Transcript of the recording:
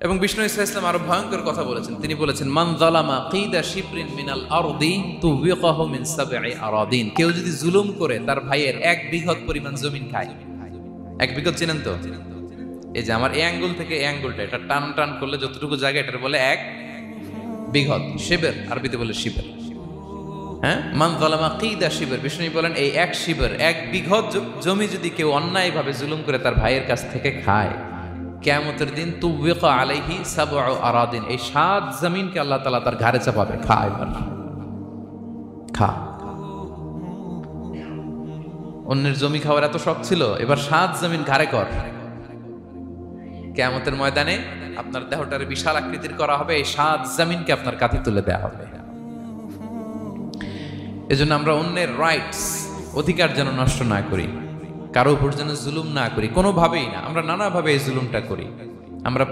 এবং বিষ্ণু ইসলাম আরো ভয়ঙ্কর কথা বলেছেন। তিনি বলেছেন, মান যালামা কিদা শিবরিন মিনাল আরদি তুবিকাহু মিন সাবঈ আরাদিন। কেউ যদি জুলুম করে তার ভাইয়ের 1 বিঘত পরিমাণ জমি খায়। 1 বিঘত চিনেন তো? এই যে আমার এই আঙ্গুল থেকে এই আঙ্গুলটা, এটা টান টান করলে যতটুকু জায়গা, এটার বলে 1 বিঘত। শিবের আরবিতে বলে শিবের। হ্যাঁ, মান যালামা কিদা শিবর। বিষ্ণু বলেন এই 1 শিবর, 1 বিঘত জমি যদি কেউ অন্যায়ভাবে জুলুম করে তার ভাইয়ের কাছ থেকে খায়, কিয়ামতের দিন তুবিকা আলাইহি সাবউ আরাদিন, এই 7 জমিনকে আল্লাহ তাআলা তার ঘাড়ে চাপাবে। খা এবার, খা। অন্যের জমি খাওয়ার এত শখ ছিল, এবার 7 জমিন ঘাড়ে কর। কিয়ামতের ময়দানে আপনার দেহটারে বিশাল আকৃতির করা হবে, এই 7 জমিনকে আপনার কাঁধে তুলে দেওয়া হবে। এজন্য আমরা অন্যের রাইটস, অধিকার যেন নষ্ট না করি, কারো উপর যেন জুলুম না করি, কোনোভাবেই না। আমরা নানাভাবে এই জুলুমটা করি। আমরা